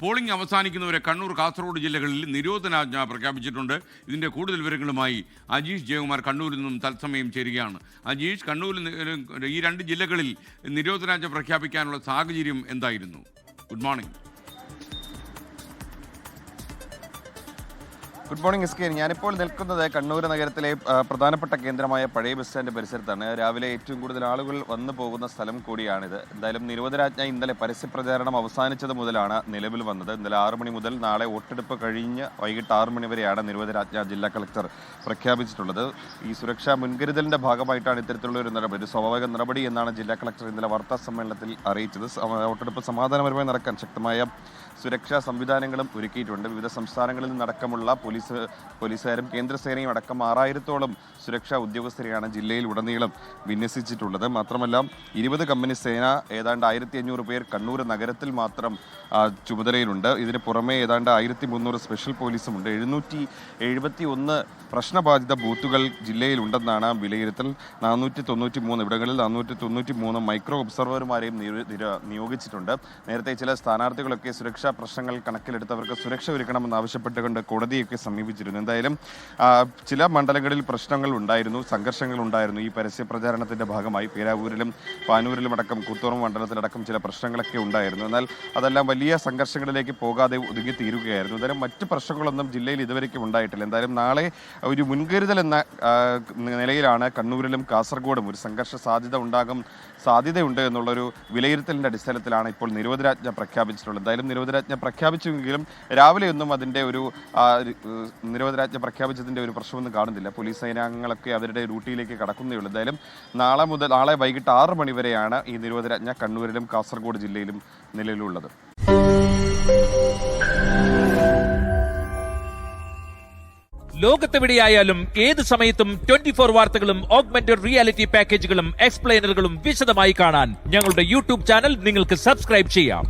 Polling അവസാനിക്കുന്നവരെ Kannur, Kasaragod ജില്ലകളിൽ നിരോധനാജ്ഞ പ്രഖ്യാപിച്ചിട്ടുണ്ട്. ഇതിന്റെ കൂടുതൽ വിവരങ്ങളുമായി അജീഷ് ജയകുമാർ കണ്ണൂരിൽ നിന്നും തത്സമയം ചേരുകയാണ്. അജീഷ്, കണ്ണൂരിൽ ഈ രണ്ട് ജില്ലകളിൽ നിരോധനാജ്ഞ പ്രഖ്യാപിക്കാനുള്ള സാഹചര്യം എന്തായിരുന്നു? Good morning. Good morning S K. ഞാനിപ്പോൾ നിൽക്കുന്നത് കണ്ണൂർ നഗരത്തിലെ പ്രധാനപ്പെട്ട കേന്ദ്രമായ പഴയ ബസ് സ്റ്റാൻഡ് പരിസരത്താണ്. രാവിലെ ഏറ്റവും കൂടുതൽ ആളുകൾ വന്നു പോകുന്ന സ്ഥലം കൂടിയാണിത്. എന്തായാലും നിരോധനാജ്ഞ ഇന്നലെ പരസ്യപ്രചാരണം അവസാനിച്ചത് മുതലാണ് നിലവിൽ വന്നത്. ഇന്നലെ 6 മണി മുതൽ നാളെ വോട്ടെടുപ്പ് കഴിഞ്ഞ് വൈകിട്ട് 6 മണി വരെയാണ് നിരോധനാജ്ഞ ജില്ലാ കളക്ടർ പ്രഖ്യാപിച്ചിട്ടുള്ളത്. ഈ സുരക്ഷാ മുൻകരുതലിന്റെ ഭാഗമായിട്ടാണ് ഇത്തരത്തിലുള്ള ഒരു നടപടി, ഒരു സ്വാഭാവിക നടപടി എന്നാണ് ജില്ലാ കളക്ടർ ഇന്നലെ വാർത്താ സമ്മേളനത്തിൽ അറിയിച്ചത്. വോട്ടെടുപ്പ് സമാധാനപരമായി നടക്കാൻ ശക്തമായ സുരക്ഷാ സംവിധാനങ്ങളും ഒരുക്കിയിട്ടുണ്ട്. വിവിധ സംസ്ഥാനങ്ങളിൽ നിന്നടക്കമുള്ള പോലീസുകാരും കേന്ദ്രസേനയും അടക്കം 6000-ഓളം സുരക്ഷാ ഉദ്യോഗസ്ഥരെയാണ് ജില്ലയിൽ ഉടനീളം വിന്യസിച്ചിട്ടുള്ളത്. മാത്രമല്ല 20 കമ്പനി സേന, ഏതാണ്ട് 1500 പേർ കണ്ണൂർ നഗരത്തിൽ മാത്രം ചുമതലയിലുണ്ട്. ഇതിന് പുറമെ ഏതാണ്ട് 1300 സ്പെഷ്യൽ പോലീസുമുണ്ട്. 771 പ്രശ്നബാധിത ബൂത്തുകൾ ജില്ലയിലുണ്ടെന്നാണ് വിലയിരുത്തൽ. 493 ഇവിടങ്ങളിൽ 493 മൈക്രോ ഒബ്സർവർമാരെയും നിയോഗിച്ചിട്ടുണ്ട്. നേരത്തെ ചില സ്ഥാനാർത്ഥികളൊക്കെ സുരക്ഷാ പ്രശ്നങ്ങൾ കണക്കിലെടുത്തവർക്ക് സുരക്ഷ ഒരുക്കണമെന്ന് ആവശ്യപ്പെട്ടുകൊണ്ട് കോടതിയൊക്കെ സമീപിച്ചിരുന്നു. എന്തായാലും ചില മണ്ഡലങ്ങളിൽ പ്രശ്നങ്ങൾ ഉണ്ടായിരുന്നു, സംഘർഷങ്ങൾ ഉണ്ടായിരുന്നു. ഈ പരസ്യ പ്രചാരണത്തിന്റെ ഭാഗമായി പേരാവൂരിലും പാനൂരിലും അടക്കം കൂത്തുറമ്പ് മണ്ഡലത്തിലടക്കം ചില പ്രശ്നങ്ങളൊക്കെ ഉണ്ടായിരുന്നു. എന്നാൽ അതെല്ലാം വലിയ സംഘർഷങ്ങളിലേക്ക് പോകാതെ ഒതുങ്ങി തീരുകയായിരുന്നു. എന്തായാലും മറ്റ് പ്രശ്നങ്ങളൊന്നും ജില്ലയിൽ ഇതുവരെയ്ക്കും ഉണ്ടായിട്ടില്ല. എന്തായാലും നാളെ ഒരു മുൻകരുതൽ എന്ന നിലയിലാണ് കണ്ണൂരിലും കാസർഗോഡും ഒരു സംഘർഷ സാധ്യതയുണ്ട് എന്നുള്ളൊരു വിലയിരുത്തലിന്റെ അടിസ്ഥാനത്തിലാണ് ഇപ്പോൾ നിരോധനാജ്ഞ പ്രഖ്യാപിച്ചിട്ടുള്ളത്. എന്തായാലും നിരോധനാജ്ഞ പ്രഖ്യാപിച്ചെങ്കിലും രാവിലെയൊന്നും അതിന്റെ ഒരു നിരോധനാജ്ഞ പ്രഖ്യാപിച്ചതിന്റെ ഒരു പ്രശ്നമൊന്നും കാണുന്നില്ല. പോലീസ് സേനാംഗങ്ങളൊക്കെ അവരുടെ ഡ്യൂട്ടിയിലേക്ക് കടക്കുന്നേ ഉള്ളൂ. എന്തായാലും നാളെ വൈകിട്ട് 6 മണി വരെയാണ് ഈ നിരോധനാജ്ഞ കണ്ണൂരിലും കാസർഗോഡ് ജില്ലയിലും നിലവിലുള്ളത്. ലോകത്തെവിടെയായാലും ഏത് സമയത്തും 24 വാർത്തകളും ഓഗ്മെന്റഡ് റിയാലിറ്റി പാക്കേജുകളും എക്സ്പ്ലെയിനറുകളും വിശദമായി കാണാൻ ഞങ്ങളുടെ യൂട്യൂബ് ചാനൽ നിങ്ങൾക്ക് സബ്സ്ക്രൈബ് ചെയ്യാം.